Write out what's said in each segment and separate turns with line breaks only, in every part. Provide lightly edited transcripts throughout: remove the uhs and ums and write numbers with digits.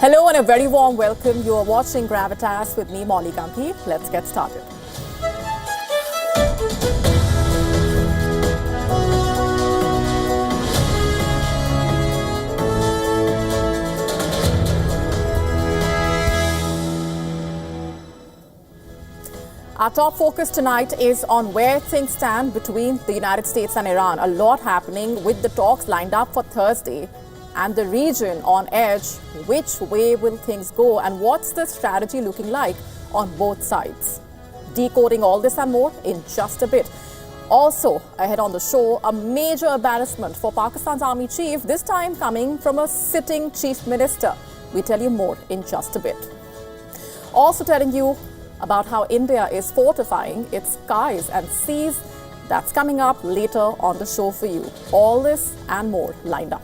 Hello and a very warm welcome. You are watching Gravitas with me, Molly Gambhir. Let's get started. Our top focus tonight is on where things stand between the United States and Iran. A lot happening with the talks lined up for Thursday and the region on edge. Which way will things go and what's the strategy looking like on both sides? Decoding all this and more in just a bit. Also ahead on the show, a major embarrassment for Pakistan's army chief, this time coming from a sitting chief minister. We tell you more in just a bit. Also telling you about how India is fortifying its skies and seas. That's coming up later on the show for you. All this and more lined up.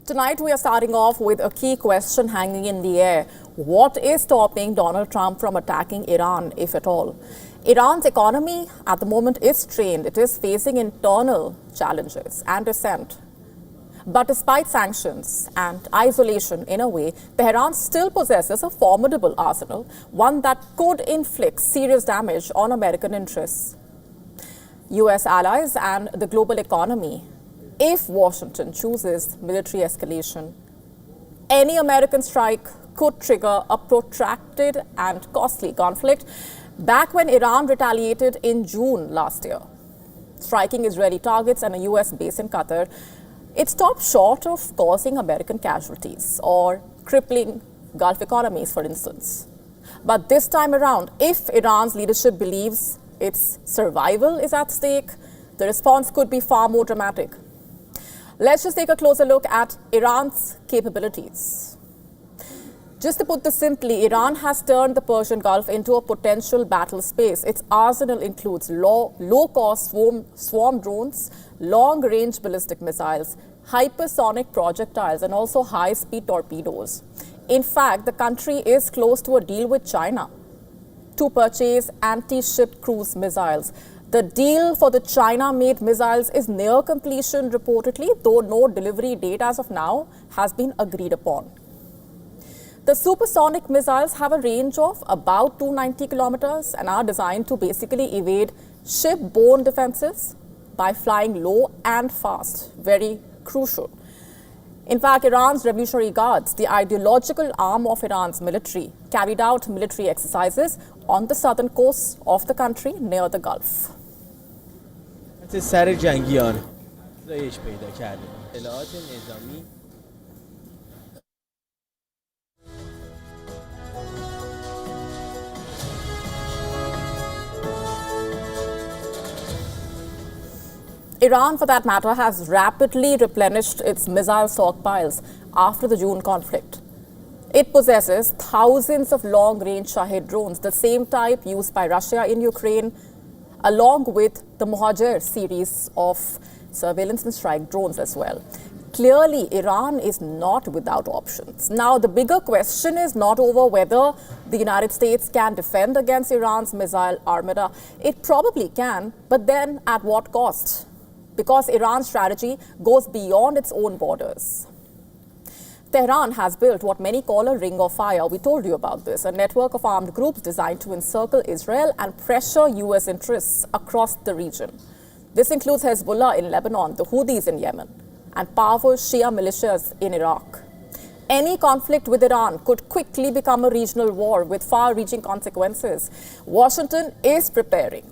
Tonight, we are starting off with a key question hanging in the air. What is stopping Donald Trump from attacking Iran, if at all? Iran's economy at the moment is strained. It is facing internal challenges and dissent. But despite sanctions and isolation in a way, Tehran still possesses a formidable arsenal, one that could inflict serious damage on American interests, US allies and the global economy. If Washington chooses military escalation, any American strike could trigger a protracted and costly conflict. Back when Iran retaliated in June last year, striking Israeli targets and a US base in Qatar, it stopped short of causing American casualties or crippling Gulf economies, for instance. But this time around, if Iran's leadership believes its survival is at stake, the response could be far more dramatic. Let's just take a closer look at Iran's capabilities. Just to put this simply, Iran has turned the Persian Gulf into a potential battle space. Its arsenal includes low-cost swarm drones, long-range ballistic missiles, hypersonic projectiles, and also high-speed torpedoes. In fact, the country is close to a deal with China to purchase anti-ship cruise missiles. The deal for the China-made missiles is near completion reportedly, though no delivery date as of now has been agreed upon. The supersonic missiles have a range of about 290 kilometers and are designed to basically evade ship-borne defenses by flying low and fast, very crucial. In fact, Iran's Revolutionary Guards, the ideological arm of Iran's military, carried out military exercises on the southern coast of the country near the Gulf.
سر جنگیان رایج پیدا کرده. اطلاعات نظامی
Iran, for that matter, has rapidly replenished its missile stockpiles after the June conflict. It possesses thousands of long-range Shahed drones, the same type used by Russia in Ukraine, along with the Muhajir series of surveillance and strike drones as well. Clearly, Iran is not without options. Now, the bigger question is not over whether the United States can defend against Iran's missile armada. It probably can, but then at what cost? Because Iran's strategy goes beyond its own borders. Tehran has built what many call a ring of fire. We told you about this, a network of armed groups designed to encircle Israel and pressure US interests across the region. This includes Hezbollah in Lebanon, the Houthis in Yemen, and powerful Shia militias in Iraq. any conflict with Iran could quickly become a regional war with far-reaching consequences. Washington is preparing.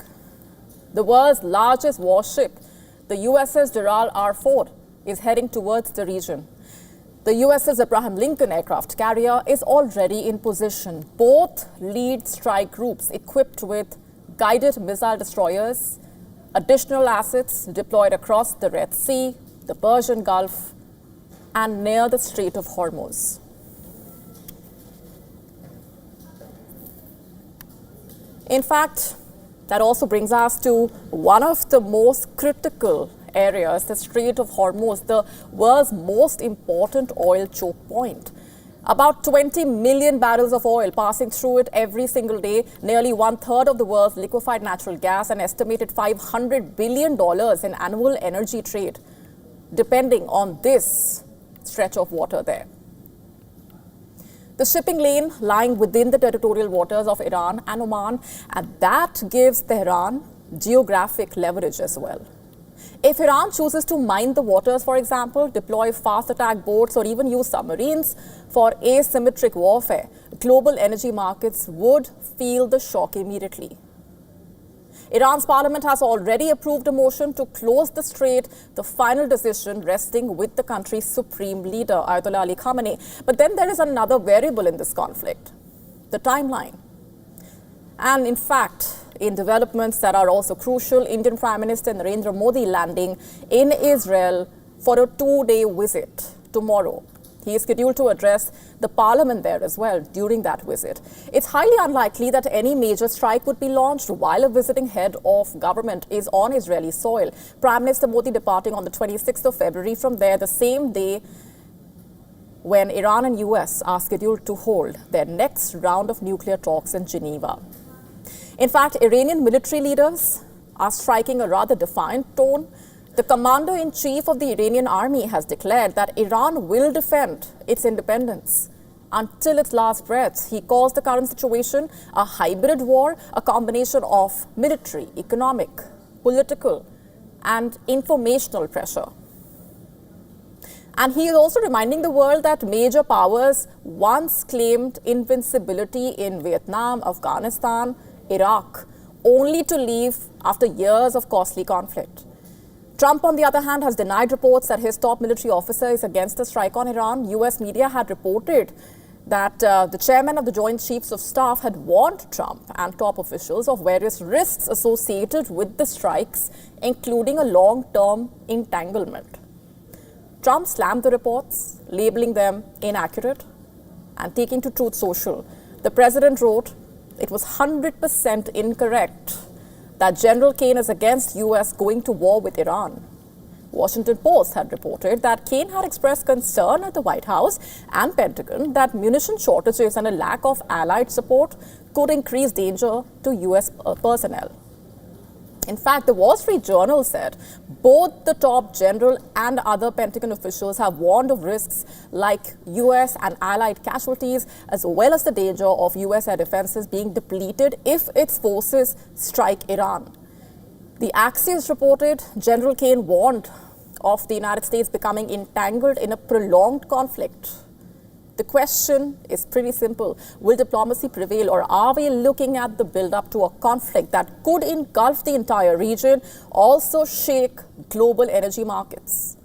The world's largest warship, the USS Gerald R is heading towards the region. The USS Abraham Lincoln aircraft carrier is already in position. Both lead strike groups equipped with guided missile destroyers, additional assets deployed across the Red Sea, the Persian Gulf, and near the Strait of Hormuz. In fact, that also brings us to one of the most critical areas, the Strait of Hormuz, the world's most important oil choke point. About 20 million barrels of oil passing through it every single day, nearly 1/3 of the world's liquefied natural gas, and estimated $500 billion in annual energy trade, depending on this stretch of water there. The shipping lane lying within the territorial waters of Iran and Oman, and that gives Tehran geographic leverage as well. If Iran chooses to mine the waters, for example, deploy fast attack boats, or even use submarines for asymmetric warfare, global energy markets would feel the shock immediately. Iran's parliament has already approved a motion to close the strait, the final decision resting with the country's supreme leader, Ayatollah Ali Khamenei. But then there is another variable in this conflict, the timeline. And in fact, in developments that are also crucial, Indian Prime Minister Narendra Modi landing in Israel for a 2-day visit tomorrow. He is scheduled to address the parliament there as well during that visit. It's highly unlikely that any major strike would be launched while a visiting head of government is on Israeli soil. Prime Minister Modi departing on the 26th of February from there, the same day when Iran and US are scheduled to hold their next round of nuclear talks in Geneva. In fact, Iranian military leaders are striking a rather defiant tone. The commander-in-chief of the Iranian army has declared that Iran will defend its independence until its last breath. He calls the current situation a hybrid war, a combination of military, economic, political, and informational pressure. And he is also reminding the world that major powers once claimed invincibility in Vietnam, Afghanistan, Iraq, only to leave after years of costly conflict. Trump, on the other hand, has denied reports that his top military officer is against a strike on Iran. US media had reported that the chairman of the Joint Chiefs of Staff had warned Trump and top officials of various risks associated with the strikes, including a long-term entanglement. Trump slammed the reports, labeling them inaccurate, and taking to Truth Social. The president wrote, "It was 100% incorrect that General Kane is against US going to war with Iran." Washington Post had reported that Kane had expressed concern at the White House and Pentagon that munition shortages and a lack of allied support could increase danger to US personnel. In fact, the Wall Street Journal said both the top general and other Pentagon officials have warned of risks like US and allied casualties, as well as the danger of US air defenses being depleted if its forces strike Iran. The Axios reported General Kane warned of the United States becoming entangled in a prolonged conflict. The question is pretty simple. Will diplomacy prevail, or are we looking at the build-up to a conflict that could engulf the entire region, also shake global energy markets,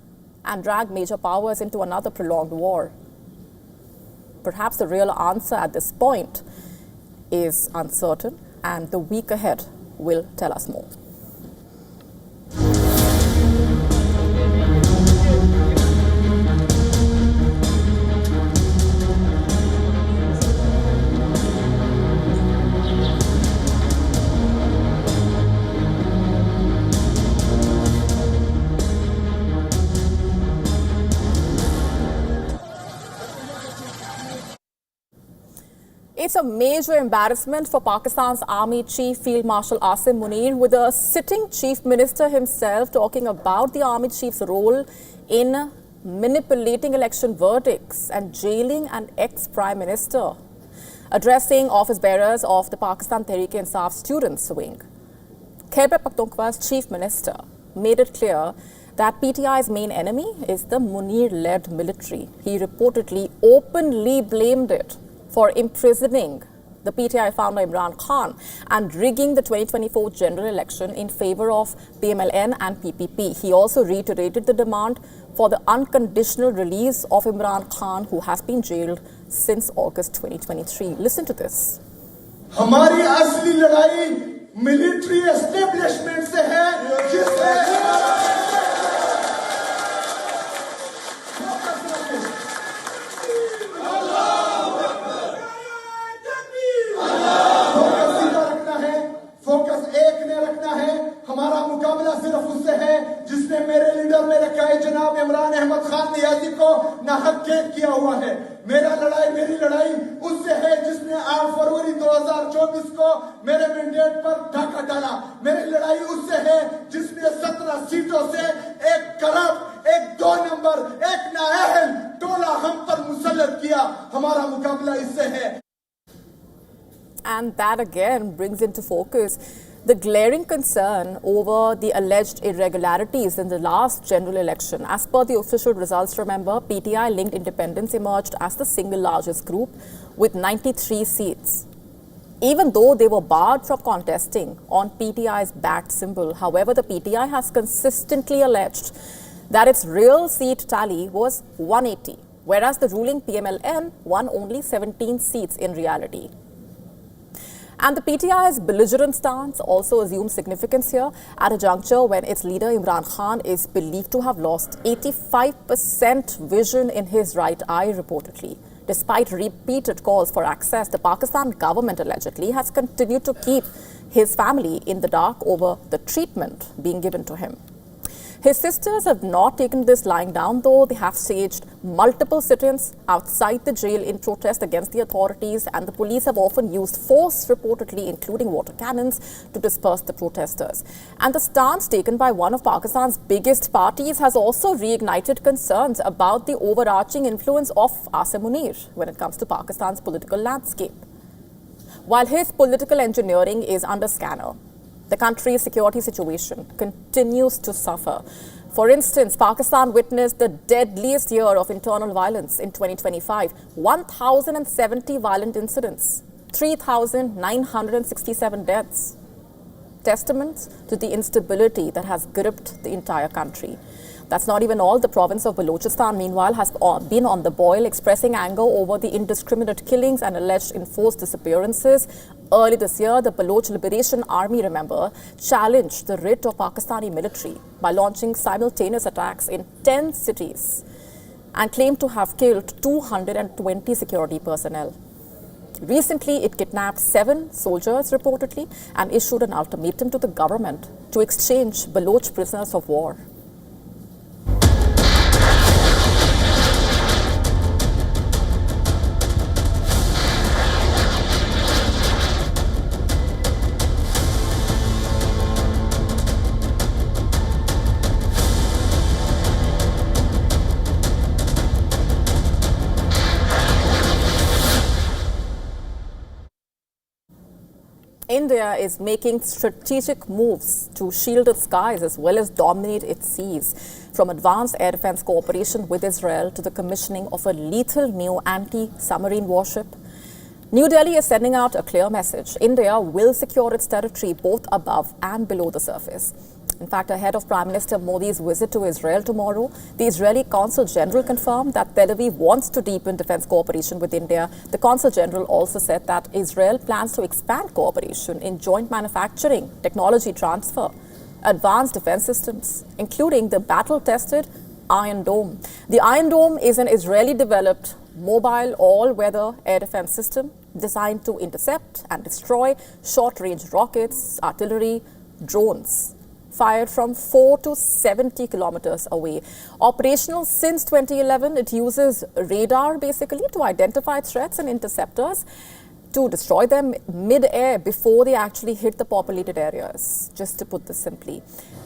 and drag major powers into another prolonged war? Perhaps the real answer at this point is uncertain, and the week ahead will tell us more. It's a major embarrassment for Pakistan's Army Chief Field Marshal Asim Munir, with the sitting Chief Minister himself talking about the Army Chief's role in manipulating election verdicts and jailing an ex-Prime Minister. Addressing office bearers of the Pakistan Tehreek-e-Insaf Students' Wing, Khyber Pakhtunkhwa's Chief Minister made it clear that PTI's main enemy is the Munir-led military. He reportedly openly blamed it for imprisoning the PTI founder Imran Khan and rigging the 2024 general election in favor of PMLN and PPP. He also reiterated the demand for the unconditional release of Imran Khan, who has been jailed since August 2023. Listen to this.
हमारी असली लड़ाई military establishment से है जिससे focus एक ने रखना है। हमारा मुकाबला सिर्फ उससे है जिसने मेरे लीडर मेरे कायद जनाब इमरान अहमद खान नियाजी को नाहक कैद किया हुआ है। मेरी लड़ाई उससे है जिसने 8 फरवरी 2024 को मेरे मैंडेट पर डाका डाला। मेरी लड़ाई उससे है जिसने 17 सीटों से एक करप्ट, एक 2 नंबर, एक नाअहल टोला हम पर मुसल्लत किया। हमारा मुकाबला इससे है।
And that again brings into focus the glaring concern over the alleged irregularities in the last general election. As per the official results, remember, PTI-linked independents emerged as the single largest group with 93 seats. Even though they were barred from contesting on PTI's bat symbol, however, the PTI has consistently alleged that its real seat tally was 180, whereas the ruling PMLN won only 17 seats in reality. And the PTI's belligerent stance also assumes significance here at a juncture when its leader Imran Khan is believed to have lost 85% vision in his right eye reportedly. Despite repeated calls for access, the Pakistan government allegedly has continued to keep his family in the dark over the treatment being given to him. His sisters have not taken this lying down, though. They have staged multiple sit-ins outside the jail in protest against the authorities, and the police have often used force, reportedly including water cannons, to disperse the protesters. And the stance taken by one of Pakistan's biggest parties has also reignited concerns about the overarching influence of Asim Munir when it comes to Pakistan's political landscape. While his political engineering is under scanner, the country's security situation continues to suffer. For instance, Pakistan witnessed the deadliest year of internal violence in 2025. 1,070 violent incidents, 3,967 deaths. Testaments to the instability that has gripped the entire country. That's not even all. The province of Balochistan, meanwhile, has been on the boil, expressing anger over the indiscriminate killings and alleged enforced disappearances. Early this year, the Baloch Liberation Army, remember, challenged the writ of Pakistani military by launching simultaneous attacks in 10 cities and claimed to have killed 220 security personnel. Recently, it kidnapped 7 soldiers, reportedly, and issued an ultimatum to the government to exchange Baloch prisoners of war. India is making strategic moves to shield its skies as well as dominate its seas, from advanced air defense cooperation with Israel to the commissioning of a lethal new anti-submarine warship. New Delhi is sending out a clear message. India will secure its territory both above and below the surface. In fact, ahead of Prime Minister Modi's visit to Israel tomorrow, the Israeli Consul General confirmed that Tel Aviv wants to deepen defense cooperation with India. The Consul General also said that Israel plans to expand cooperation in joint manufacturing, technology transfer, advanced defense systems, including the battle-tested Iron Dome. The Iron Dome is an Israeli-developed mobile all-weather air defense system designed to intercept and destroy short-range rockets, artillery, drones, fired from 4 to 70 kilometers away. Operational since 2011, it uses radar basically to identify threats and interceptors to destroy them mid-air before they actually hit the populated areas, just to put this simply.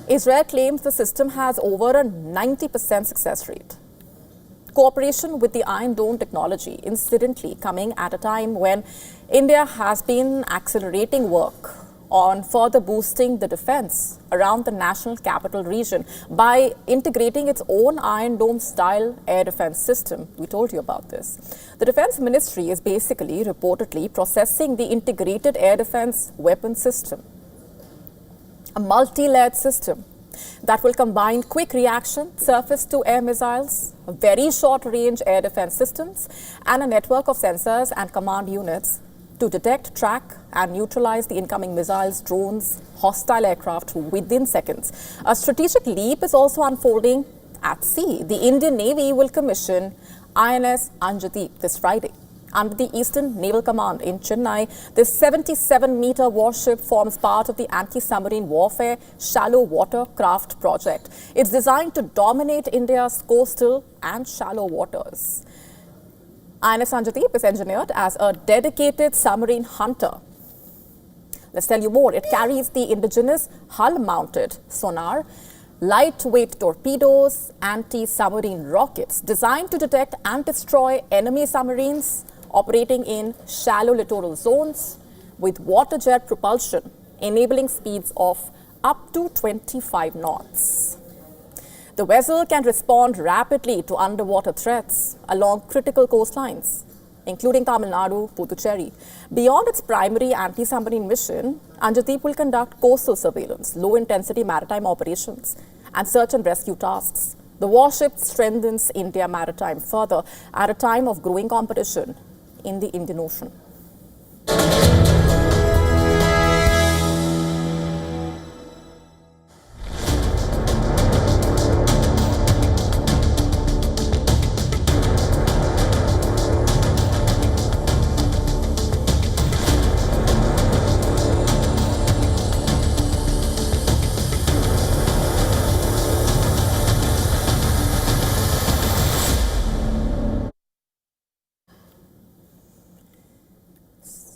Israel claims the system has over a 90% success rate. Cooperation with the Iron Dome technology, incidentally, coming at a time when India has been accelerating work on further boosting the defense around the national capital region by integrating its own Iron Dome style air defense system. We told you about this. The Defense Ministry is basically reportedly processing the integrated air defense weapon system, a multi-layered system that will combine quick reaction surface-to-air missiles, very short-range air defense systems, and a network of sensors and command units to detect, track, and neutralize the incoming missiles, drones, hostile aircraft within seconds. A strategic leap is also unfolding at sea. The Indian Navy will commission INS Anjadeep this Friday. Under the Eastern Naval Command in Chennai, this 77-meter warship forms part of the anti-submarine warfare shallow water craft project. It's designed to dominate India's coastal and shallow waters. INS Anjadeep is engineered as a dedicated submarine hunter. Let's tell you more. It carries the indigenous hull-mounted sonar, lightweight torpedoes, anti-submarine rockets designed to detect and destroy enemy submarines operating in shallow littoral zones with water jet propulsion, enabling speeds of up to 25 knots. The vessel can respond rapidly to underwater threats along critical coastlines, including Tamil Nadu, Puducherry. Beyond its primary anti-submarine mission, Anjadeep will conduct coastal surveillance, low-intensity maritime operations, and search and rescue tasks. The warship strengthens India maritime further at a time of growing competition in the Indian Ocean.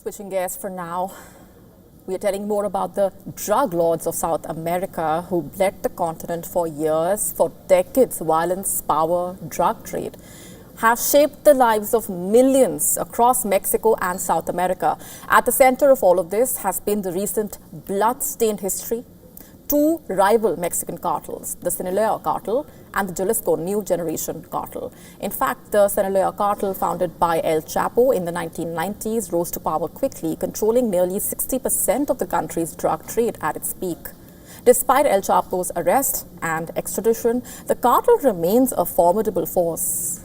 Switching gears for now, we are telling more about the drug lords of South America who bled the continent for years. For decades, violence, power, drug trade have shaped the lives of millions across Mexico and South America. At the center of all of this has been the recent blood-stained history. Two rival Mexican cartels, the Sinaloa cartel and the Jalisco New Generation cartel. In fact, the Sinaloa cartel, founded by El Chapo in the 1990s, rose to power quickly, controlling nearly 60% of the country's drug trade at its peak. Despite El Chapo's arrest and extradition, the cartel remains a formidable force.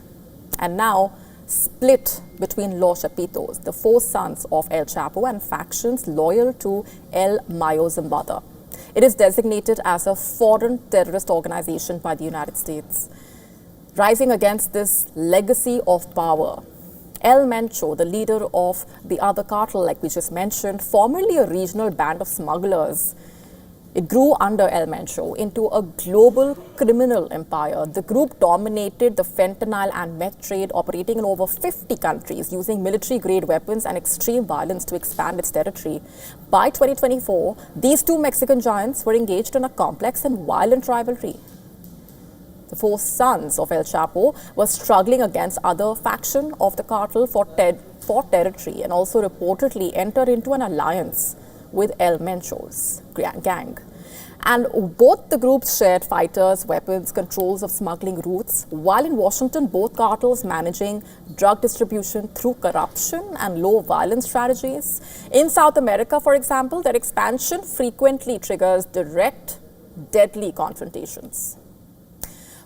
And now, split between Los Chapitos, the four sons of El Chapo, and factions loyal to El Mayo Zambada. It is designated as a foreign terrorist organization by the United States. Rising against this legacy of power, El Mencho, the leader of the other cartel, like we just mentioned, formerly a regional band of smugglers, it grew under El Mencho into a global criminal empire. The group dominated the fentanyl and meth trade, operating in over 50 countries, using military-grade weapons and extreme violence to expand its territory. By 2024, these two Mexican giants were engaged in a complex and violent rivalry. The four sons of El Chapo were struggling against other faction of the cartel for territory, and also reportedly entered into an alliance with El Mencho's gang. And both the groups shared fighters, weapons, controls of smuggling routes, while in Washington, both cartels managing drug distribution through corruption and low violence strategies. In South America, for example, their expansion frequently triggers direct, deadly confrontations.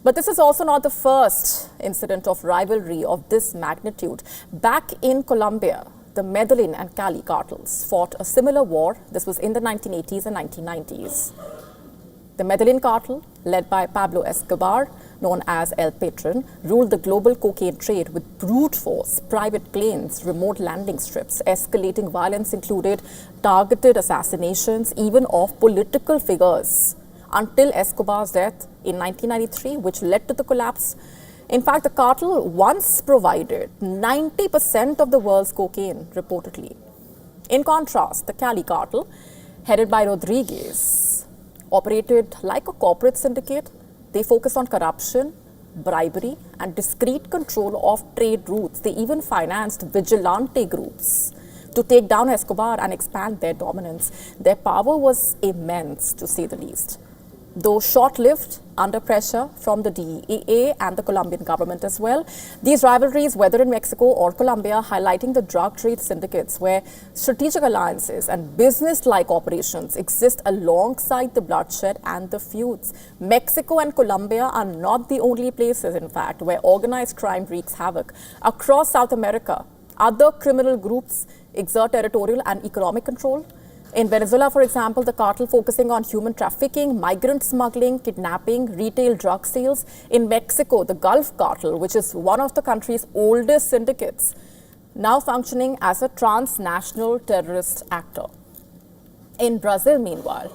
But this is also not the first incident of rivalry of this magnitude. Back in Colombia, the Medellin and Cali cartels fought a similar war. This was in the 1980s and 1990s. The Medellin cartel, led by Pablo Escobar, known as El Patron, ruled the global cocaine trade with brute force, private planes, remote landing strips. Escalating violence included targeted assassinations, even of political figures, until Escobar's death in 1993, which led to the collapse. In fact, the cartel once provided 90% of the world's cocaine, reportedly. In contrast, the Cali cartel, headed by Rodriguez, operated like a corporate syndicate. They focused on corruption, bribery, and discrete control of trade routes. They even financed vigilante groups to take down Escobar and expand their dominance. Their power was immense, to say the least. Though short-lived, under pressure from the DEA and the Colombian government as well. These rivalries, whether in Mexico or Colombia, highlighting the drug trade syndicates where strategic alliances and business-like operations exist alongside the bloodshed and the feuds. Mexico and Colombia are not the only places, in fact, where organized crime wreaks havoc. Across South America, other criminal groups exert territorial and economic control. In Venezuela, for example, the cartel focusing on human trafficking, migrant smuggling, kidnapping, retail drug sales. In Mexico, the Gulf cartel, which is one of the country's oldest syndicates, now functioning as a transnational terrorist actor. In Brazil, meanwhile,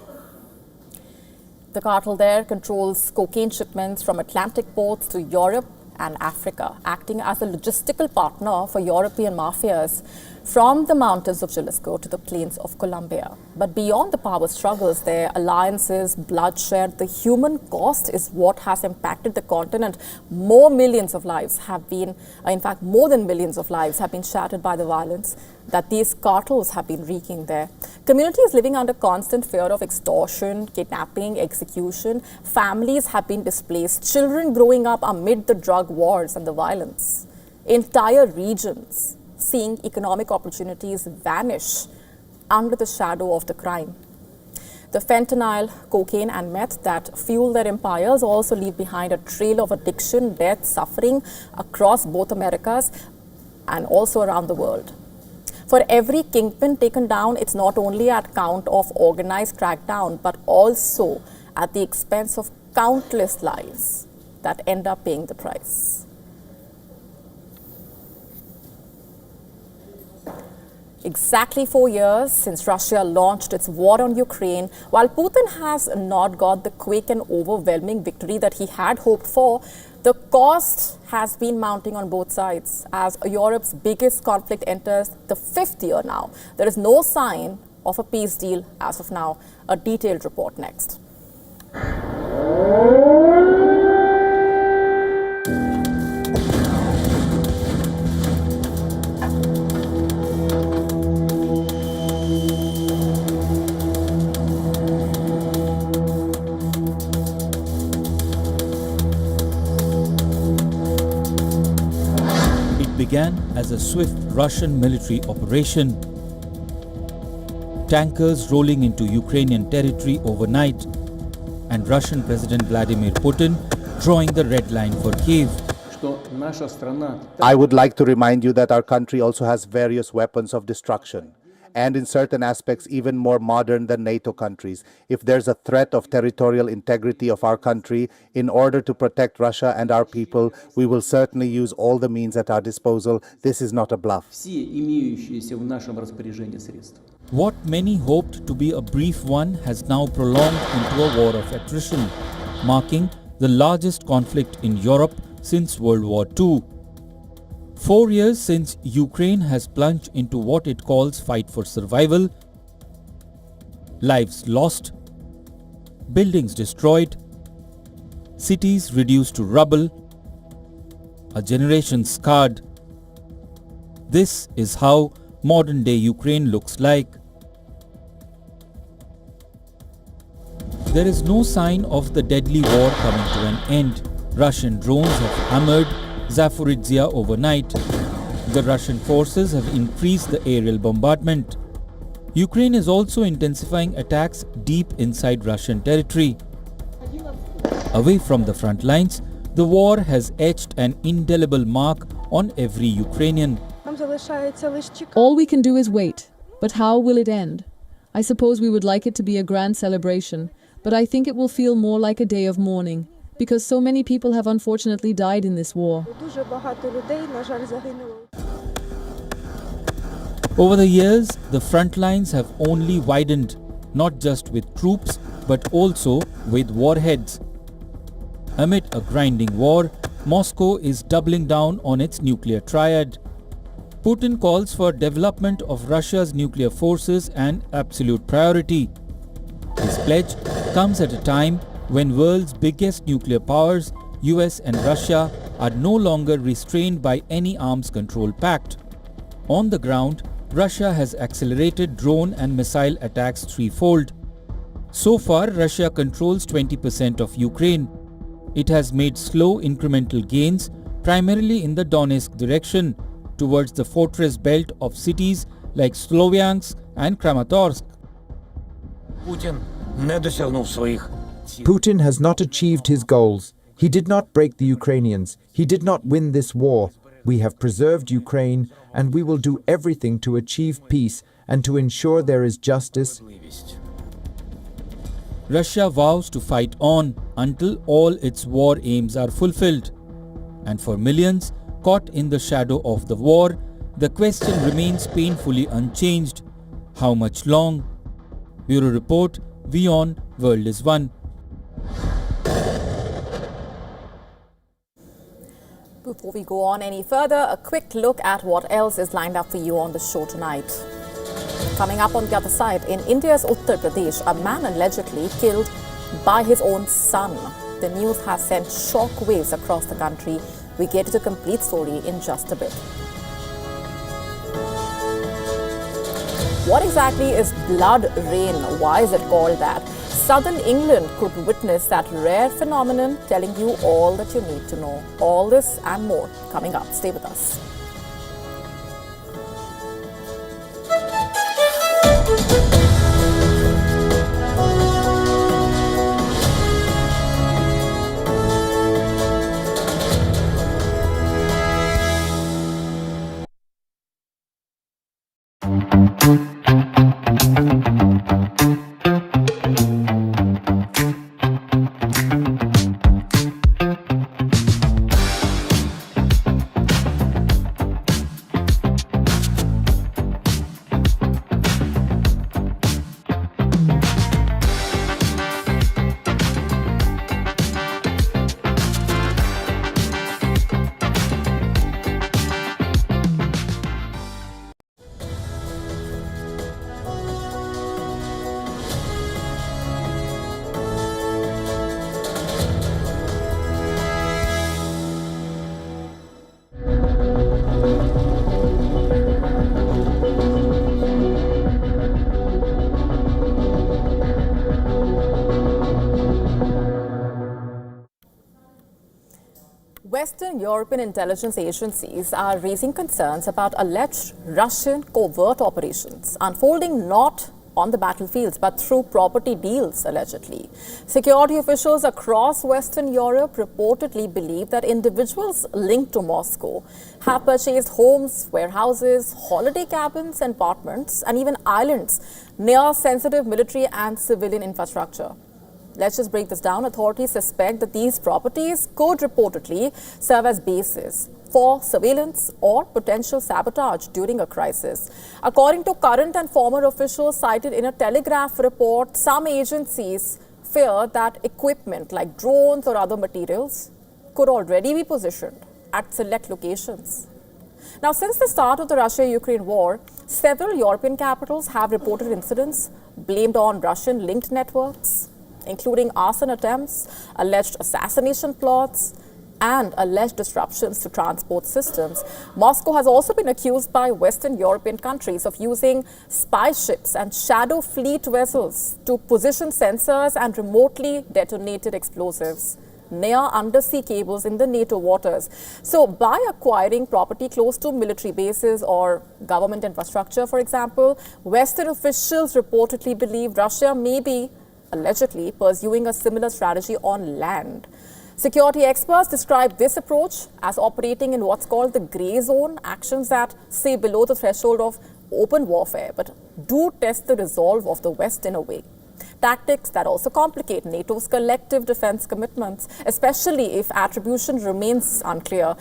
the cartel there controls cocaine shipments from Atlantic ports to Europe and Africa, acting as a logistical partner for European mafias from the mountains of Jalisco to the plains of Colombia. But beyond the power struggles, their alliances, bloodshed, the human cost is what has impacted the continent. More millions of lives have been, in fact, more than millions of lives have been shattered by the violence that these cartels have been wreaking there. Communities living under constant fear of extortion, kidnapping, execution. Families have been displaced. Children growing up amid the drug wars and the violence. Entire regions seeing economic opportunities vanish under the shadow of the crime. The fentanyl, cocaine and meth that fuel their empires also leave behind a trail of addiction, death, suffering across both Americas and also around the world. For every kingpin taken down, it's not only at count of organized crackdown, but also at the expense of countless lives that end up paying the price. Exactly 4 years since Russia launched its war on Ukraine, while Putin has not got the quick and overwhelming victory that he had hoped for, the cost has been mounting on both sides as Europe's biggest conflict enters the 5th year now. There is no sign of a peace deal as of now. A detailed report next.
Began as a swift Russian military operation. Tankers rolling into Ukrainian territory overnight, and Russian President Vladimir Putin drawing the red line for Kyiv.
I would like to remind you that our country also has various weapons of destruction, and in certain aspects even more modern than NATO countries. If there's a threat of territorial integrity of our country, in order to protect Russia and our people, we will certainly use all the means at our disposal. This is not a bluff.
What many hoped to be a brief one has now prolonged into a war of attrition, marking the largest conflict in Europe since World War II. 4 years since Ukraine has plunged into what it calls fight for survival, lives lost, buildings destroyed, cities reduced to rubble, a generation scarred. This is how modern-day Ukraine looks like. There is no sign of the deadly war coming to an end. Russian drones have hammered Zaporizhzhia overnight. The Russian forces have increased the aerial bombardment. Ukraine is also intensifying attacks deep inside Russian territory. Away from the front lines, the war has etched an indelible mark on every Ukrainian.
All we can do is wait. But how will it end? I suppose we would like it to be a grand celebration, but I think it will feel more like a day of mourning, because so many people have unfortunately died in this war.
Over the years, the front lines have only widened, not just with troops, but also with warheads. Amid a grinding war, Moscow is doubling down on its nuclear triad. Putin calls for development of Russia's nuclear forces an absolute priority. His pledge comes at a time when world's biggest nuclear powers, US and Russia, are no longer restrained by any arms control pact. On the ground, Russia has accelerated drone and missile attacks threefold. So far, Russia controls 20% of Ukraine. It has made slow incremental gains, primarily in the Donetsk direction, towards the fortress belt of cities like Sloviansk and Kramatorsk.
Putin has not achieved his goals. He did not break the Ukrainians. He did not win this war. We have preserved Ukraine, and we will do everything to achieve peace and to ensure there is justice.
Russia vows to fight on until all its war aims are fulfilled. And for millions caught in the shadow of the war, the question remains painfully unchanged. How much long? Bureau Report, WION, World is One.
Before we go on any further, a quick look at what else is lined up for you on the show tonight. Coming up on the other side, in India's Uttar Pradesh, a man allegedly killed by his own son. The news has sent shockwaves across the country. We get to the complete story in just a bit. What exactly is blood rain? Why is it called that? Southern England could witness that rare phenomenon, telling you all that you need to know. All this and more coming up. Stay with us. Western European intelligence agencies are raising concerns about alleged Russian covert operations unfolding not on the battlefields but through property deals, allegedly. Security officials across Western Europe reportedly believe that individuals linked to Moscow have purchased homes, warehouses, holiday cabins, apartments, and even islands near sensitive military and civilian infrastructure. Let's just break this down. Authorities suspect that these properties could reportedly serve as bases for surveillance or potential sabotage during a crisis. According to current and former officials cited in a Telegraph report, some agencies fear that equipment like drones or other materials could already be positioned at select locations. Now, since the start of the Russia-Ukraine war, several European capitals have reported incidents blamed on Russian-linked networks, including arson attempts, alleged assassination plots, and alleged disruptions to transport systems. Moscow has also been accused by Western European countries of using spy ships and shadow fleet vessels to position sensors and remotely detonated explosives near undersea cables in the NATO waters. So by acquiring property close to military bases or government infrastructure, for example, Western officials reportedly believe Russia may be allegedly pursuing a similar strategy on land. Security experts describe this approach as operating in what's called the grey zone, actions that stay below the threshold of open warfare, but do test the resolve of the West in a way. Tactics that also complicate NATO's collective defense commitments, especially if attribution remains unclear.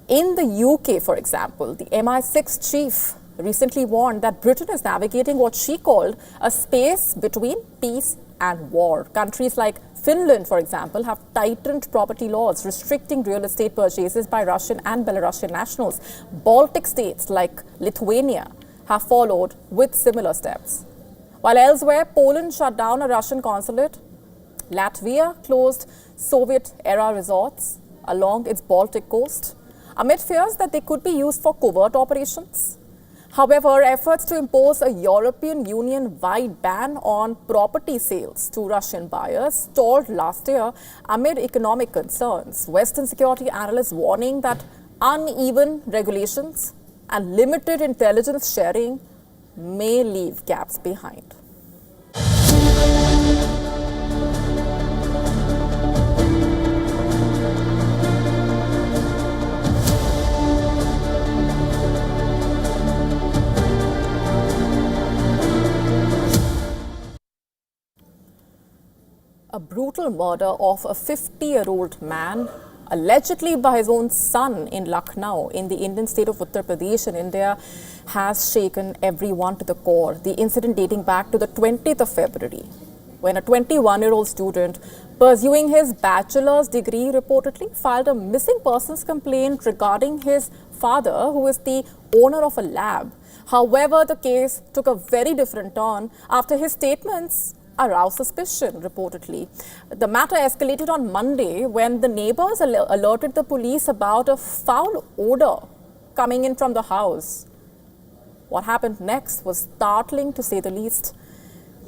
In the UK, for example, the MI6 chief recently warned that Britain is navigating what she called a space between peace and war. Countries like Finland, for example, have tightened property laws restricting real estate purchases by Russian and Belarusian nationals. Baltic states like Lithuania have followed with similar steps. While elsewhere, Poland shut down a Russian consulate. Latvia closed Soviet-era resorts along its Baltic coast amid fears that they could be used for covert operations. However, efforts to impose a European Union-wide ban on property sales to Russian buyers stalled last year amid economic concerns. Western security analysts warning that uneven regulations and limited intelligence sharing may leave gaps behind. A brutal murder of a 50-year-old man, allegedly by his own son in Lucknow, in the Indian state of Uttar Pradesh in India, has shaken everyone to the core. The incident dating back to the 20th of February, when a 21-year-old student pursuing his bachelor's degree reportedly filed a missing persons complaint regarding his father, who is the owner of a lab. However, the case took a very different turn after his statements aroused suspicion, reportedly. The matter escalated on Monday when the neighbors alerted the police about a foul odor coming in from the house. What happened next was startling, to say the least.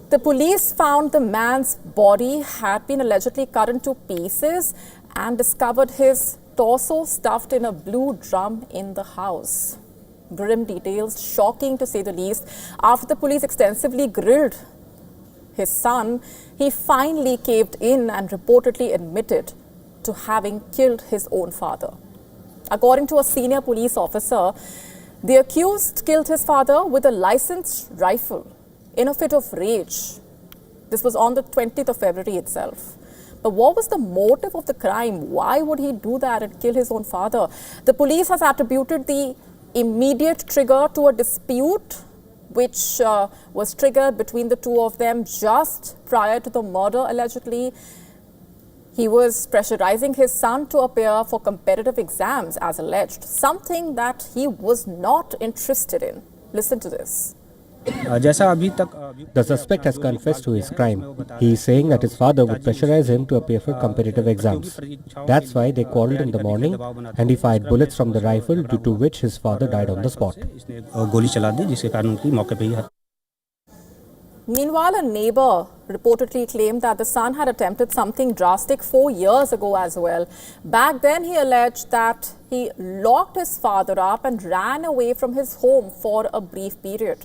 The police found the man's body had been allegedly cut into pieces and discovered his torso stuffed in a blue drum in the house. Grim details, shocking to say the least. After the police extensively grilled his son, he finally caved in and reportedly admitted to having killed his own father. According to a senior police officer, the accused killed his father with a licensed rifle in a fit of rage. This was on the 20th of February itself. But what was the motive of the crime? Why would he do that and kill his own father? The police has attributed the immediate trigger to a dispute which was triggered between the two of them just prior to the murder, allegedly. He was pressurizing his son to appear for competitive exams, as alleged, something that he was not interested in. Listen to this.
The suspect has confessed to his crime. He is saying that his father would pressurize him to appear for competitive exams. That's why they quarreled in the morning and he fired bullets from the rifle, due to which his father died on the spot.
Meanwhile, a neighbor reportedly claimed that the son had attempted something drastic 4 years ago as well. Back then, he alleged that he locked his father up and ran away from his home for a brief period.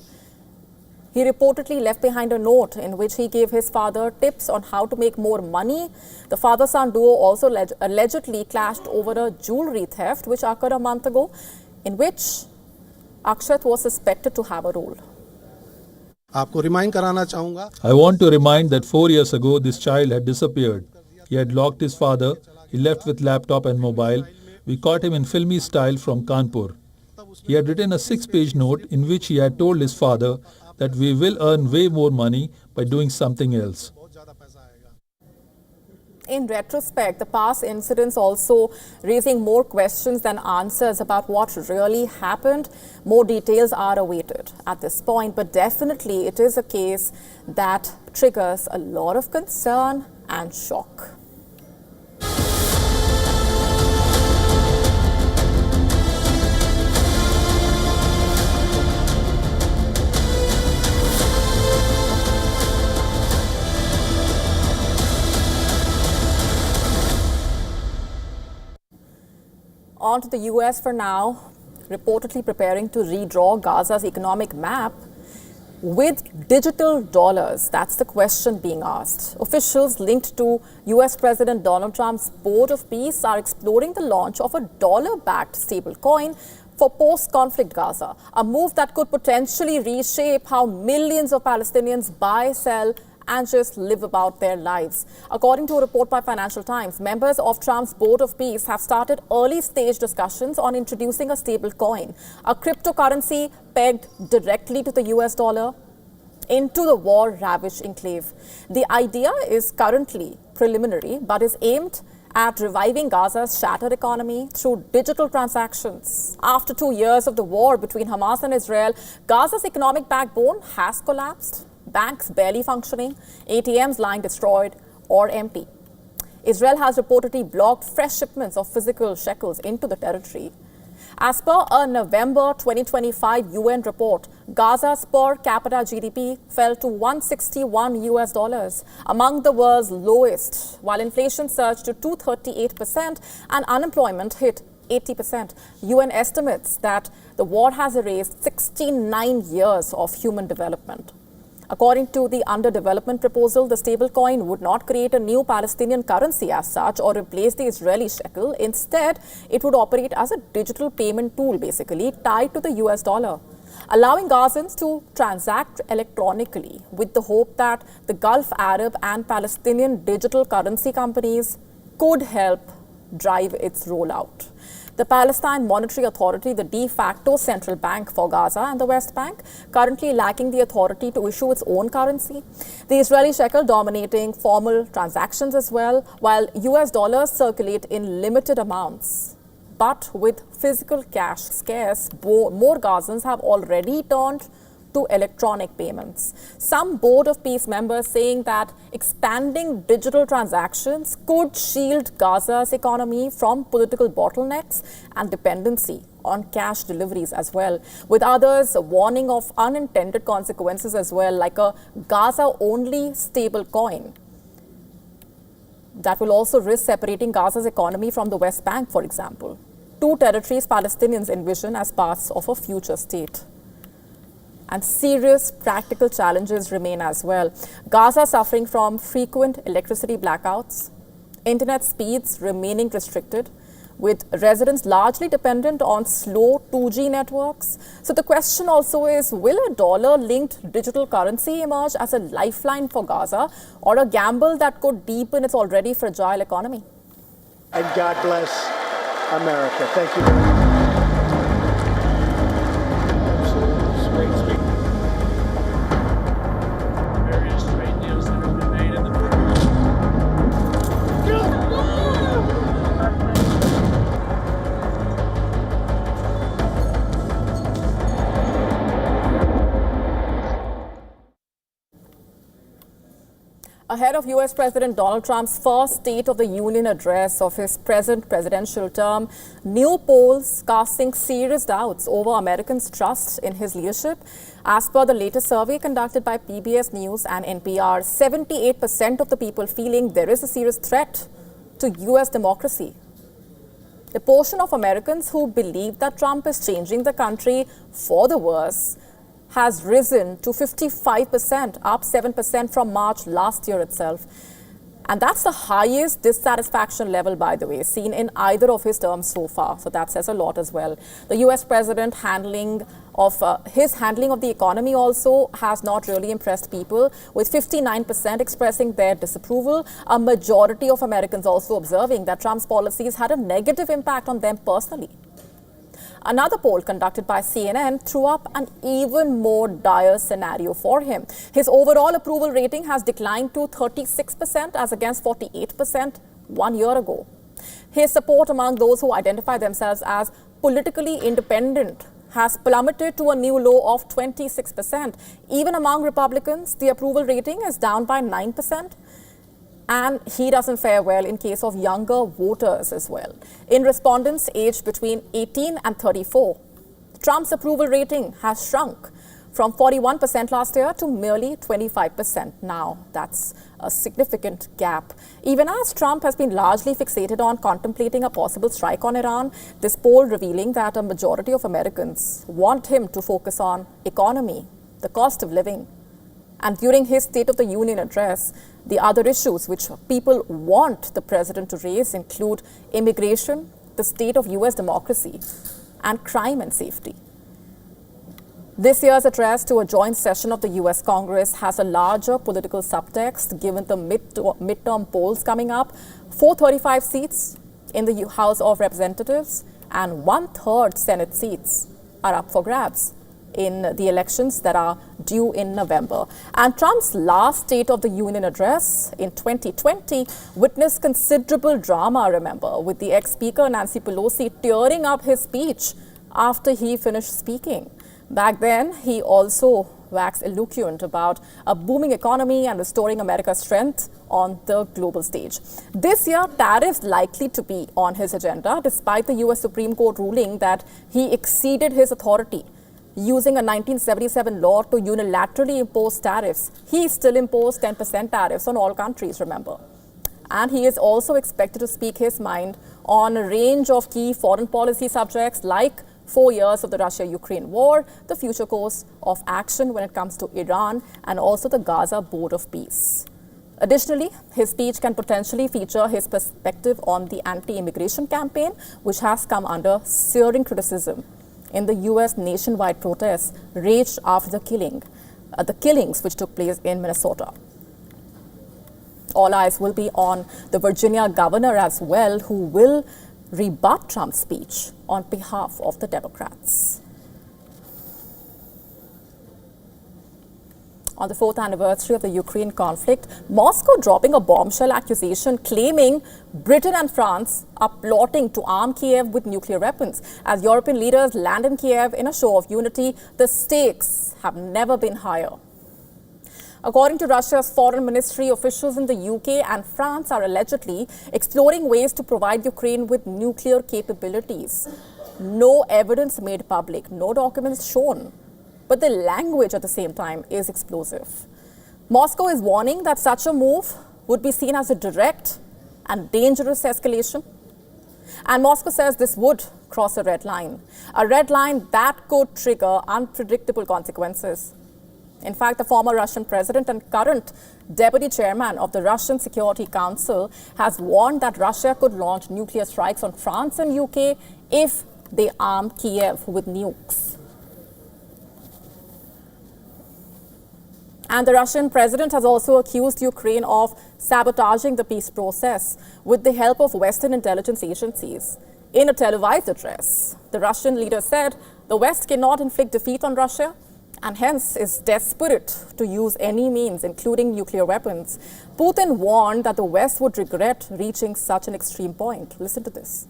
He reportedly left behind a note in which he gave his father tips on how to make more money. The father-son duo also allegedly clashed over a jewelry theft which occurred a month ago, in which Akshat was suspected to have a role.
I want to remind that 4 years ago this child had disappeared. He had locked his father. He left with laptop and mobile. We caught him in filmy style from Kanpur. He had written a 6-page note in which he had told his father that we will earn way more money by doing something else.
In retrospect, the past incidents also raising more questions than answers about what really happened. More details are awaited at this point, but definitely it is a case that triggers a lot of concern and shock. On to the US for now, reportedly preparing to redraw Gaza's economic map with digital dollars. That's the question being asked. Officials linked to US President Donald Trump's Board of Peace are exploring the launch of a dollar-backed stablecoin for post-conflict Gaza, a move that could potentially reshape how millions of Palestinians buy, sell, and just live about their lives. According to a report by Financial Times, members of Trump's Board of Peace have started early-stage discussions on introducing a stable coin, a cryptocurrency pegged directly to the US dollar, into the war-ravaged enclave. The idea is currently preliminary, but is aimed at reviving Gaza's shattered economy through digital transactions. After 2 years of the war between Hamas and Israel, Gaza's economic backbone has collapsed. Banks barely functioning, ATMs lying destroyed or empty. Israel has reportedly blocked fresh shipments of physical shekels into the territory. As per a November 2025 UN report, Gaza's per capita GDP fell to $161, among the world's lowest, while inflation surged to 238% and unemployment hit 80%. UN estimates that the war has erased 69 years of human development. According to the under-development proposal, the stablecoin would not create a new Palestinian currency as such or replace the Israeli shekel. Instead, it would operate as a digital payment tool, basically tied to the US dollar, allowing Gazans to transact electronically with the hope that the Gulf Arab and Palestinian digital currency companies could help drive its rollout. The Palestine Monetary Authority, the de facto central bank for Gaza and the West Bank, currently lacking the authority to issue its own currency. The Israeli shekel dominating formal transactions as well, while US dollars circulate in limited amounts. But with physical cash scarce, more Gazans have already turned to electronic payments. Some Board of Peace members saying that expanding digital transactions could shield Gaza's economy from political bottlenecks and dependency on cash deliveries as well, with others warning of unintended consequences as well, like a Gaza-only stable coin that will also risk separating Gaza's economy from the West Bank, for example. Two territories Palestinians envision as parts of a future state. And serious practical challenges remain as well. Gaza suffering from frequent electricity blackouts, internet speeds remaining restricted, with residents largely dependent on slow 2G networks. So the question also is, will a dollar-linked digital currency emerge as a lifeline for Gaza, or a gamble that could deepen its already fragile economy?
And God bless America. Thank you very much.
Ahead of US President Donald Trump's first State of the Union address of his present presidential term, new polls casting serious doubts over Americans' trust in his leadership. As per the latest survey conducted by PBS News and NPR, 78% of the people feeling there is a serious threat to US democracy. The portion of Americans who believe that Trump is changing the country for the worse has risen to 55%, up 7% from March last year itself. And that's the highest dissatisfaction level, by the way, seen in either of his terms so far. So that says a lot as well. The US president his handling of the economy also has not really impressed people, with 59% expressing their disapproval. A majority of Americans also observing that Trump's policies had a negative impact on them personally. Another poll conducted by CNN threw up an even more dire scenario for him. His overall approval rating has declined to 36% as against 48% 1 year ago. His support among those who identify themselves as politically independent has plummeted to a new low of 26%. Even among Republicans, the approval rating is down by 9%. And he doesn't fare well in case of younger voters as well. In respondents aged between 18 and 34, Trump's approval rating has shrunk from 41% last year to merely 25% now. That's a significant gap. Even as Trump has been largely fixated on contemplating a possible strike on Iran, this poll revealing that a majority of Americans want him to focus on economy, the cost of living. And during his State of the Union address, the other issues which people want the president to raise include immigration, the state of US democracy, and crime and safety. This year's address to a joint session of the US Congress has a larger political subtext given the midterm polls coming up. 435 seats in the House of Representatives and 1/3 Senate seats are up for grabs in the elections that are due in November. And Trump's last State of the Union address in 2020 witnessed considerable drama, remember, with the ex-speaker Nancy Pelosi tearing up his speech after he finished speaking. Back then, he also waxed eloquent about a booming economy and restoring America's strength on the global stage. This year, tariffs likely to be on his agenda, despite the US Supreme Court ruling that he exceeded his authority. Using a 1977 law to unilaterally impose tariffs, he still imposed 10% tariffs on all countries, remember. And he is also expected to speak his mind on a range of key foreign policy subjects like 4 years of the Russia-Ukraine war, the future course of action when it comes to Iran, and also the Gaza Board of Peace. Additionally, his speech can potentially feature his perspective on the anti-immigration campaign, which has come under searing criticism in the US nationwide protests raged after the killings which took place in Minnesota. All eyes will be on the Virginia governor as well, who will rebut Trump's speech on behalf of the Democrats. On the 4th anniversary of the Ukraine conflict, Moscow dropping a bombshell accusation claiming Britain and France are plotting to arm Kiev with nuclear weapons. As European leaders land in Kiev in a show of unity, the stakes have never been higher. According to Russia's foreign ministry, officials in the UK and France are allegedly exploring ways to provide Ukraine with nuclear capabilities. No evidence made public, no documents shown. But the language at the same time is explosive. Moscow is warning that such a move would be seen as a direct and dangerous escalation. And Moscow says this would cross a red line that could trigger unpredictable consequences. In fact, the former Russian president and current deputy chairman of the Russian Security Council has warned that Russia could launch nuclear strikes on France and UK if they arm Kiev with nukes. And the Russian president has also accused Ukraine of sabotaging the peace process with the help of Western intelligence agencies. In a televised address, the Russian leader said the West cannot inflict defeat on Russia and hence is desperate to use any means, including nuclear weapons. Putin warned that the West would regret reaching such an extreme point. Listen to this.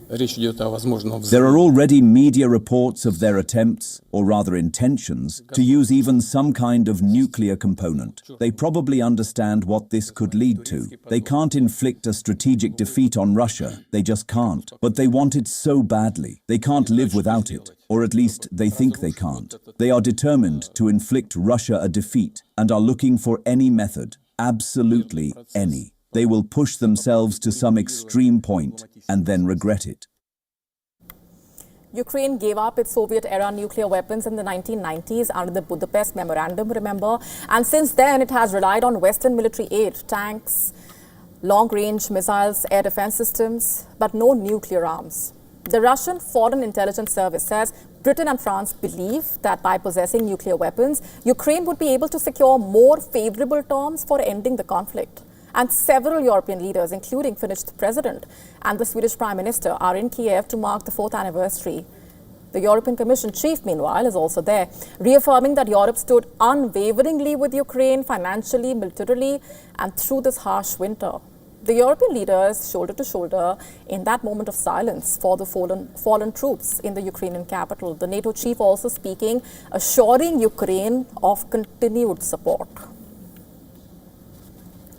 There are already media reports of their attempts, or rather intentions, to use even some kind of nuclear component. They probably understand what this could lead to. They can't inflict a strategic defeat on Russia. They just can't. But they want it so badly. They can't live without it. Or at least they think they can't. They are determined to inflict Russia a defeat and are looking for any method, absolutely any. They will push themselves to some extreme point and then regret it.
Ukraine gave up its Soviet-era nuclear weapons in the 1990s under the Budapest Memorandum, remember? And since then, it has relied on Western military aid, tanks, long-range missiles, air defense systems, but no nuclear arms. The Russian Foreign Intelligence Service says Britain and France believe that by possessing nuclear weapons, Ukraine would be able to secure more favorable terms for ending the conflict. And several European leaders, including Finnish President and the Swedish Prime Minister, are in Kiev to mark the 4th anniversary. The European Commission chief, meanwhile, is also there, reaffirming that Europe stood unwaveringly with Ukraine financially, militarily, and through this harsh winter. The European leaders, shoulder to shoulder, in that moment of silence for the fallen troops in the Ukrainian capital. The NATO chief also speaking, assuring Ukraine of continued support.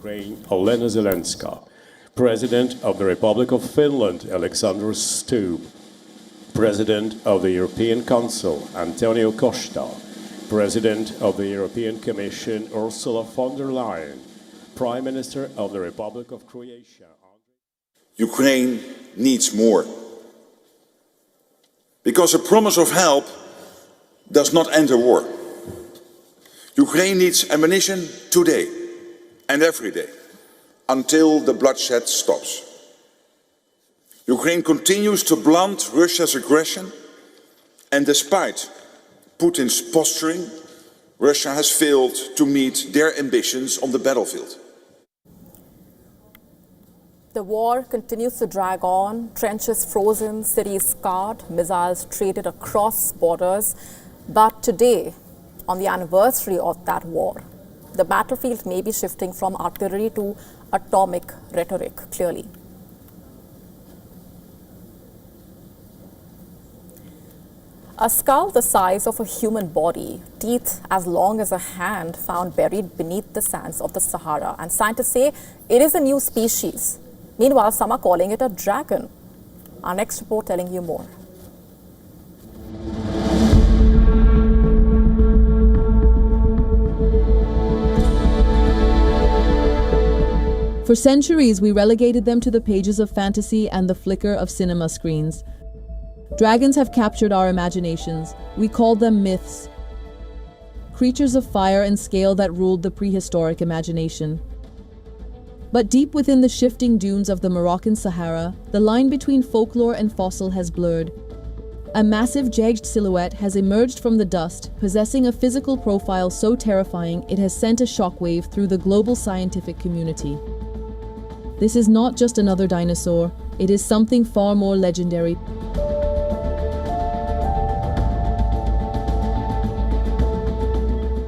Olena Zelenska, President of the Republic of Finland, Alexander Stubb, President of the European Council, Antonio Costa, President of the European Commission, Ursula von der Leyen, Prime Minister of the Republic of Croatia.
Ukraine needs more. Because a promise of help does not end a war. Ukraine needs ammunition today and every day, until the bloodshed stops. Ukraine continues to blunt Russia's aggression, and despite Putin's posturing, Russia has failed to meet their ambitions on the battlefield.
The war continues to drag on, trenches frozen, cities scarred, missiles traded across borders. But today, on the anniversary of that war, the battlefield may be shifting from artillery to atomic rhetoric, clearly. A skull the size of a human body, teeth as long as a hand found buried beneath the sands of the Sahara. And scientists say it is a new species. Meanwhile, some are calling it a dragon. Our next report telling you more.
For centuries, we relegated them to the pages of fantasy and the flicker of cinema screens. Dragons have captured our imaginations. We called them myths. Creatures of fire and scale that ruled the prehistoric imagination. But deep within the shifting dunes of the Moroccan Sahara, the line between folklore and fossil has blurred. A massive jagged silhouette has emerged from the dust, possessing a physical profile so terrifying it has sent a shockwave through the global scientific community. This is not just another dinosaur, it is something far more legendary.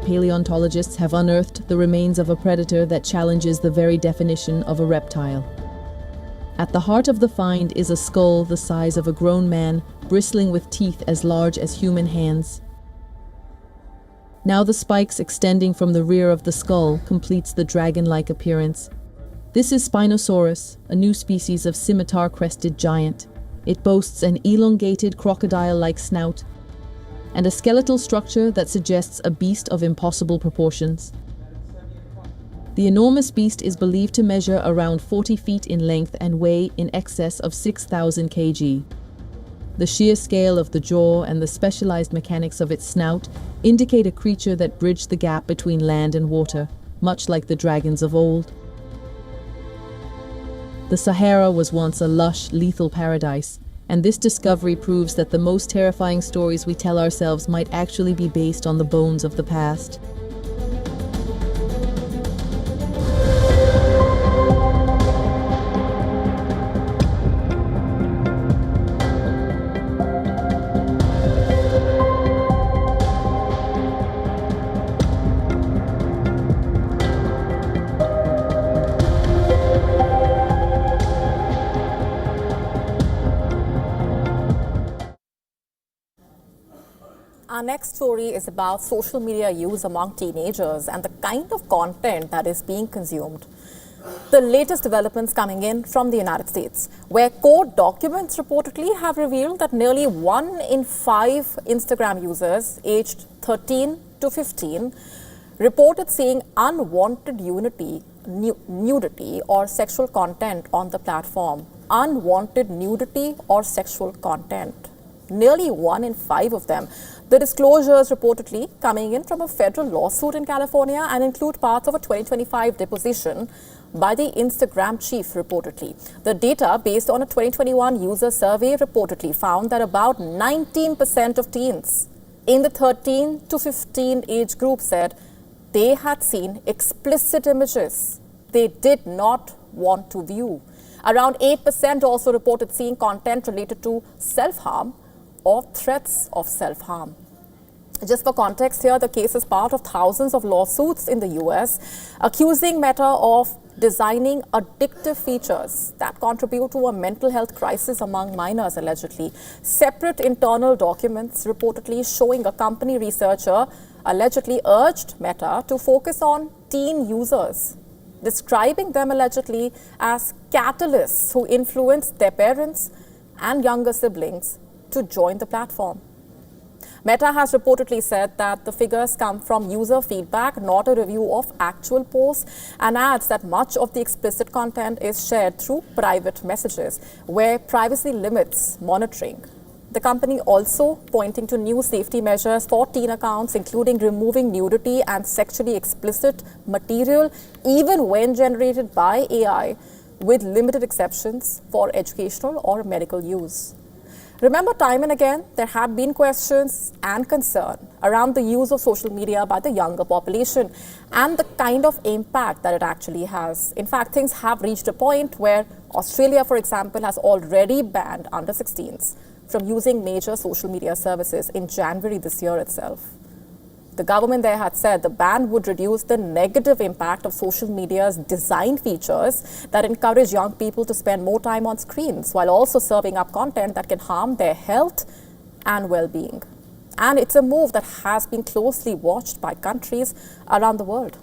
Paleontologists have unearthed the remains of a predator that challenges the very definition of a reptile. At the heart of the find is a skull the size of a grown man, bristling with teeth as large as human hands. Now the spikes extending from the rear of the skull completes the dragon-like appearance. This is Spinosaurus, a new species of scimitar-crested giant. It boasts an elongated crocodile-like snout and a skeletal structure that suggests a beast of impossible proportions. The enormous beast is believed to measure around 40 feet in length and weigh in excess of 6,000 kg. The sheer scale of the jaw and the specialized mechanics of its snout indicate a creature that bridged the gap between land and water, much like the dragons of old. The Sahara was once a lush, lethal paradise, and this discovery proves that the most terrifying stories we tell ourselves might actually be based on the bones of the past.
Our next story is about social media use among teenagers and the kind of content that is being consumed. The latest developments coming in from the United States, where court documents reportedly have revealed that nearly 1 in 5 Instagram users aged 13 to 15 reported seeing unwanted nudity or sexual content on the platform. Unwanted nudity or sexual content. Nearly 1 in 5 of them. The disclosures reportedly coming in from a federal lawsuit in California and include parts of a 2025 deposition by the Instagram chief reportedly. The data, based on a 2021 user survey, reportedly found that about 19% of teens in the 13 to 15 age group said they had seen explicit images they did not want to view. Around 8% also reported seeing content related to self-harm or threats of self-harm. Just for context here, the case is part of thousands of lawsuits in the US accusing Meta of designing addictive features that contribute to a mental health crisis among minors, allegedly. Separate internal documents reportedly showing a company researcher allegedly urged Meta to focus on teen users, describing them allegedly as catalysts who influenced their parents and younger siblings to join the platform. Meta has reportedly said that the figures come from user feedback, not a review of actual posts, and adds that much of the explicit content is shared through private messages, where privacy limits monitoring. The company also pointing to new safety measures for teen accounts, including removing nudity and sexually explicit material, even when generated by AI, with limited exceptions for educational or medical use. Remember, time and again, there have been questions and concern around the use of social media by the younger population and the kind of impact that it actually has. In fact, things have reached a point where Australia, for example, has already banned under 16s from using major social media services in January this year itself. The government there had said the ban would reduce the negative impact of social media's design features that encourage young people to spend more time on screens, while also serving up content that can harm their health and well-being. And it's a move that has been closely watched by countries around the world.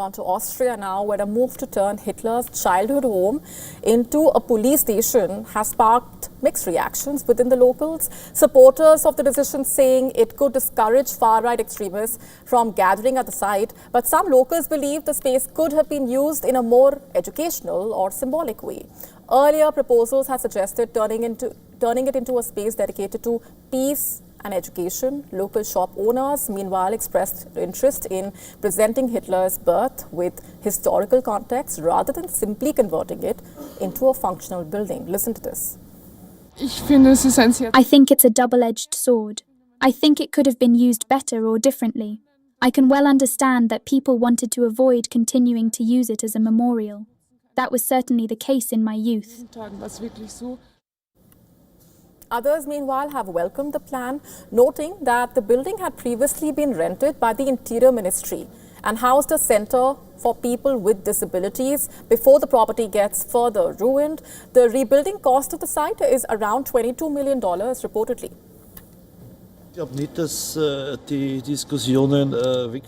On to Austria now, where a move to turn Hitler's childhood home into a police station has sparked mixed reactions within the locals. Supporters of the decision saying it could discourage far-right extremists from gathering at the site, but some locals believe the space could have been used in a more educational or symbolic way. Earlier proposals had suggested turning it into a space dedicated to peace and education. Local shop owners, meanwhile, expressed interest in presenting Hitler's birth with historical context rather than simply converting it into a functional building. Listen to this.
I think it's a double-edged sword. I think it could have been used better or differently. I can well understand that people wanted to avoid continuing to use it as a memorial. That was certainly the case in my youth.
Others, meanwhile, have welcomed the plan, noting that the building had previously been rented by the Interior Ministry and housed a center for people with disabilities before the property gets further ruined. The rebuilding cost of the site is around $22 million, reportedly.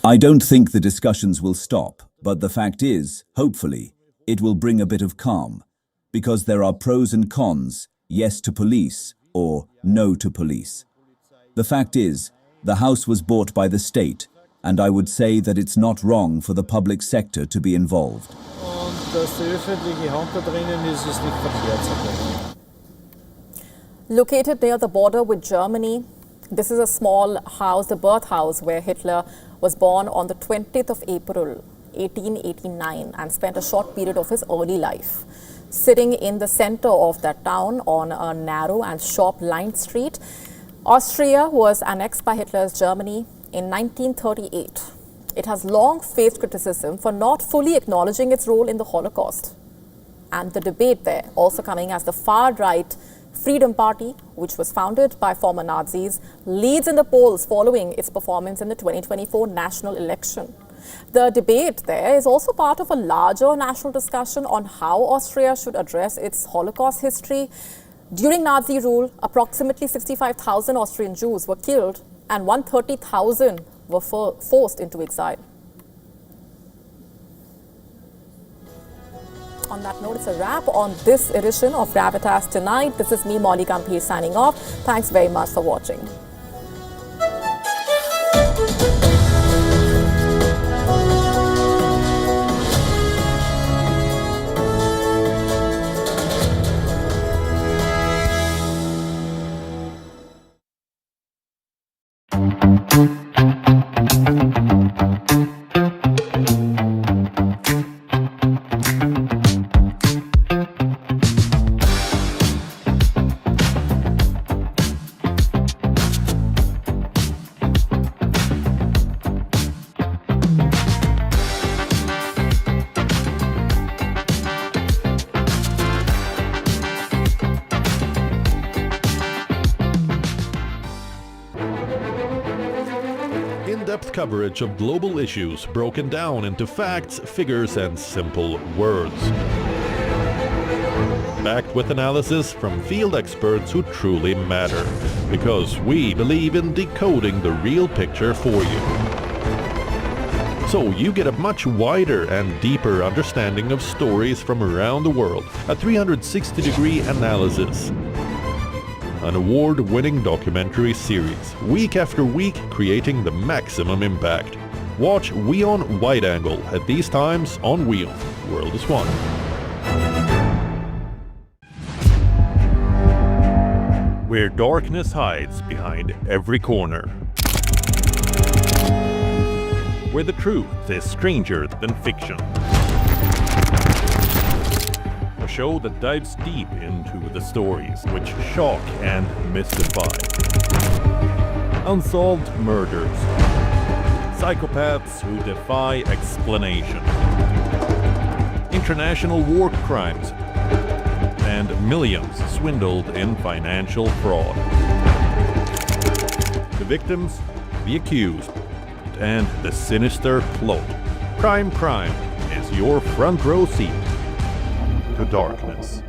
I don't think the discussions will stop, but the fact is, hopefully, it will bring a bit of calm, because there are pros and cons, yes to police, or no to police. The fact is, the house was bought by the state, and I would say that it's not wrong for the public sector to be involved.
Located near the border with Germany, this is a small house, the birth house, where Hitler was born on the 20th of April, 1889, and spent a short period of his early life. Sitting in the center of that town on a narrow and shop-lined street, Austria was annexed by Hitler's Germany in 1938. It has long faced criticism for not fully acknowledging its role in the Holocaust. And the debate there also coming as the far-right Freedom Party, which was founded by former Nazis, leads in the polls following its performance in the 2024 national election. The debate there is also part of a larger national discussion on how Austria should address its Holocaust history. During Nazi rule, approximately 65,000 Austrian Jews were killed and 130,000 were forced into exile. On that note, it's a wrap on this edition of Gravitas Tonight. This is me, Molly Gambhir, signing off. Thanks very much for watching.
In-depth coverage of global issues broken down into facts, figures, and simple words. Backed with analysis from field experts who truly matter, because we believe in decoding the real picture for you. So you get a much wider and deeper understanding of stories from around the world, a 360-degree analysis. An award-winning documentary series, week after week creating the maximum impact. Watch WION Wide Angle at these times on WION. World is One. Where darkness hides behind every corner. Where the truth is stranger than fiction. A show that dives deep into the stories which shock and mystify. Unsolved murders. Psychopaths who defy explanation. International war crimes. and millions swindled in financial fraud. The victims, the accused, and the sinister plot. Prime Crime is your front row seat to darkness.